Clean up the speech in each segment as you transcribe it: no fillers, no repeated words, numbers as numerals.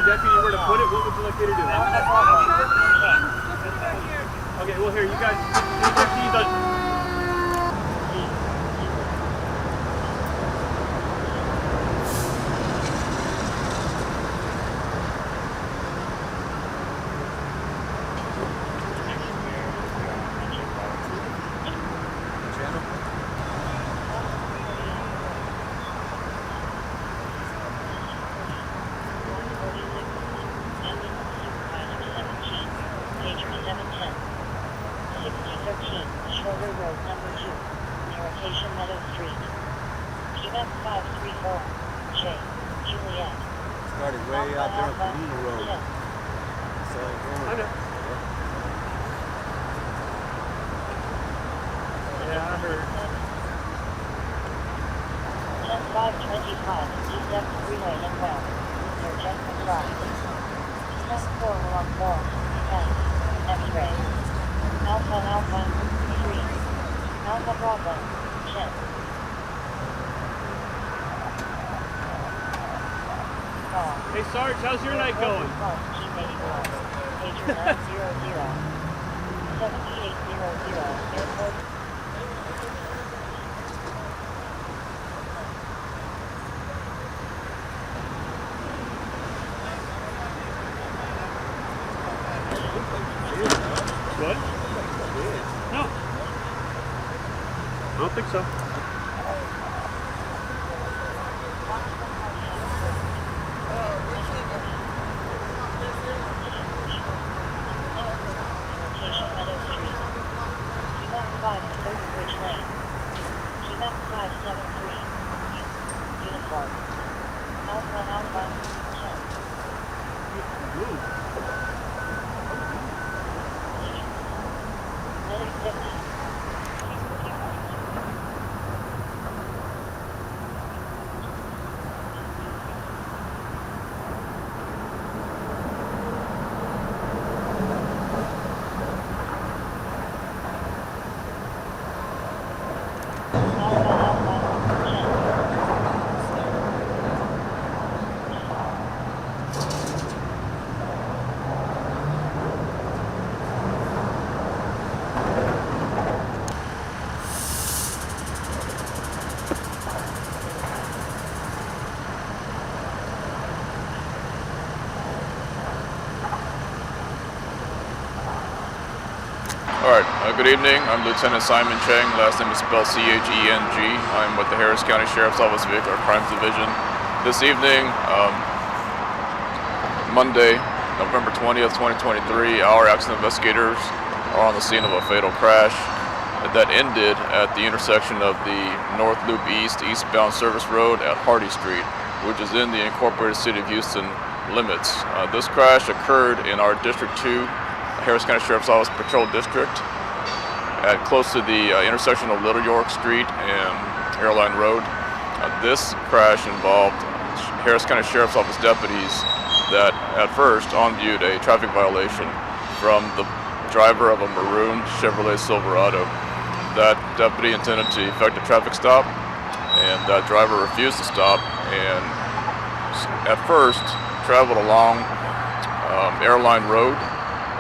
the deputy where to put it, what would you like me to do? Okay, well here, you guys, you done. Started way out there on Colina Road. So I know. Yeah, I heard. 10525, east up freeway inbound. Interchange McBride. Stop 4 along 4, pass, X-ray. Alpha Alpha, 3. Alpha Bravo, 10. Hey Sarge, how's your night going? Team 81, pager 900, 7800, airport. What? No. I don't think so. Good evening, I'm Lieutenant Simon Cheng, last name is spelled C-H-E-N-G. I'm with the Harris County Sheriff's Office Vehicular Crimes Division. This evening, Monday, November 20th, 2023, our accident investigators are on the scene of a fatal crash that ended at the intersection of the North Loop East eastbound service road at Hardy Street, which is in the incorporated city of Houston limits. This crash occurred in our District 2 Harris County Sheriff's Office Patrol District at close to the intersection of Little York Street and Airline Road. This crash involved Harris County Sheriff's Office deputies that at first on-viewed a traffic violation from the driver of a maroon Chevrolet Silverado. That deputy intended to effect a traffic stop, and that driver refused to stop and at first traveled along Airline Road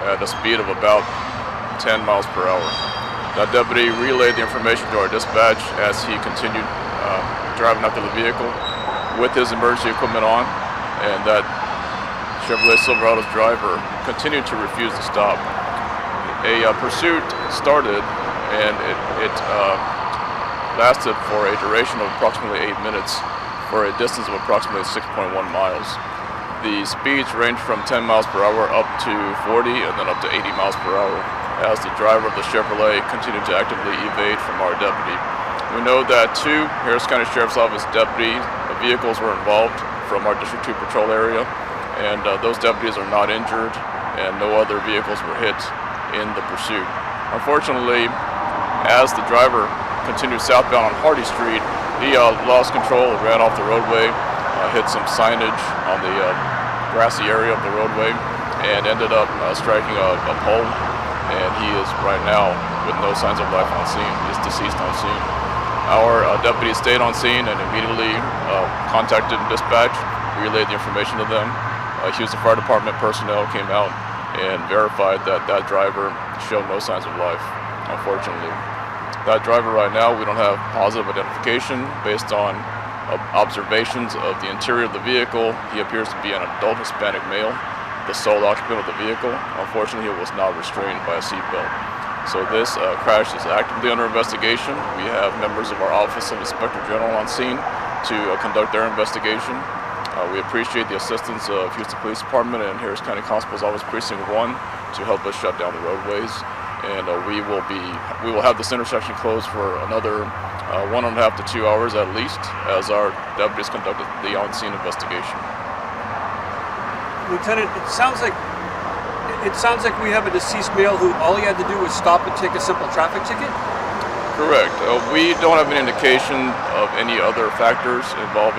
at a speed of about 10 miles per hour. That deputy relayed the information to our dispatch as he continued driving after the vehicle with his emergency equipment on, and that Chevrolet Silverado's driver continued to refuse to stop. A pursuit started, and it lasted for a duration of approximately 8 minutes for a distance of approximately 6.1 miles. The speeds ranged from 10 miles per hour up to 40 and then up to 80 miles per hour as the driver of the Chevrolet continued to actively evade from our deputy. We know that 2 Harris County Sheriff's Office deputy vehicles were involved from our District 2 patrol area, and those deputies are not injured and no other vehicles were hit in the pursuit. Unfortunately, as the driver continued southbound on Hardy Street, he lost control, ran off the roadway, hit some signage on the grassy area of the roadway, and ended up striking a pole. And he is right now with no signs of life on scene. He is deceased on scene. Our deputies stayed on scene and immediately contacted dispatch, relayed the information to them, Houston Fire Department personnel came out and verified that that driver showed no signs of life, unfortunately. That driver right now, we don't have positive identification based on observations of the interior of the vehicle. He appears to be an adult Hispanic male, the sole occupant of the vehicle. Unfortunately, he was not restrained by a seatbelt. So this crash is actively under investigation. We have members of our Office of Inspector General on scene to conduct their investigation. We appreciate the assistance of Houston Police Department and Harris County Constable's Office Precinct 1 to help us shut down the roadways. And we will have this intersection closed for another 1.5 to 2 hours at least, as our deputies conducted the on-scene investigation. Lieutenant, it sounds like we have a deceased male who all he had to do was stop and take a simple traffic ticket? Correct. We don't have any indication of any other factors involved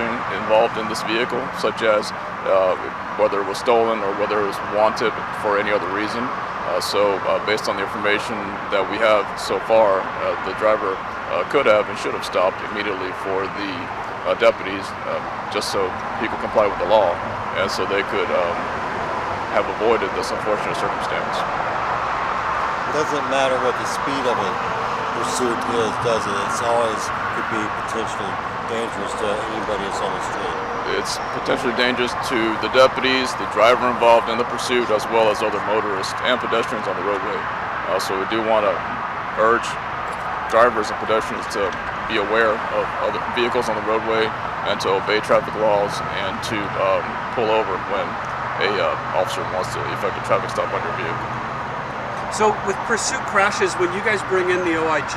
in this vehicle, such as whether it was stolen or whether it was wanted for any other reason. So based on the information that we have so far, the driver could have and should have stopped immediately for the deputies, just so he could comply with the law, and so they could have avoided this unfortunate circumstance. It doesn't matter what the speed of a pursuit is, does it? It's always could be potentially dangerous to anybody that's on the street. It's potentially dangerous to the deputies, the driver involved in the pursuit, as well as other motorists and pedestrians on the roadway. So we do want to urge drivers and pedestrians to be aware of other vehicles on the roadway and to obey traffic laws and to pull over when a officer wants to effect a traffic stop on your vehicle. So with pursuit crashes, when you guys bring in the OIG,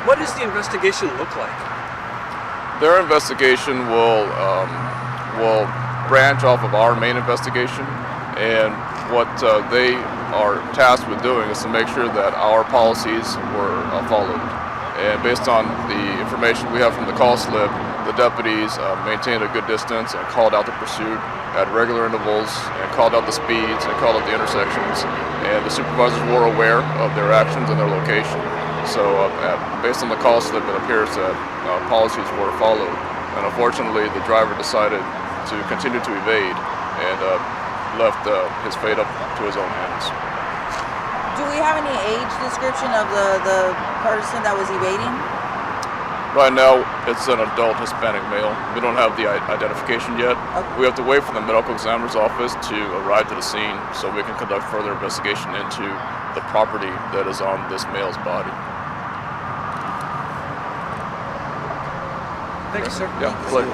what does the investigation look like? Their investigation will branch off of our main investigation, and what they are tasked with doing is to make sure that our policies were followed. And based on the information we have from the call slip, the deputies maintained a good distance and called out the pursuit at regular intervals and called out the speeds and called out the intersections. And the supervisors were aware of their actions and their location. So based on the call slip, it appears that policies were followed. And unfortunately, the driver decided to continue to evade and left his fate up to his own hands. Do we have any age description of the person that was evading? Right now, it's an adult Hispanic male. We don't have the identification yet. Okay. We have to wait for the medical examiner's office to arrive to the scene so we can conduct further investigation into the property that is on this male's body. Thank you, sir. Yeah, pleasure.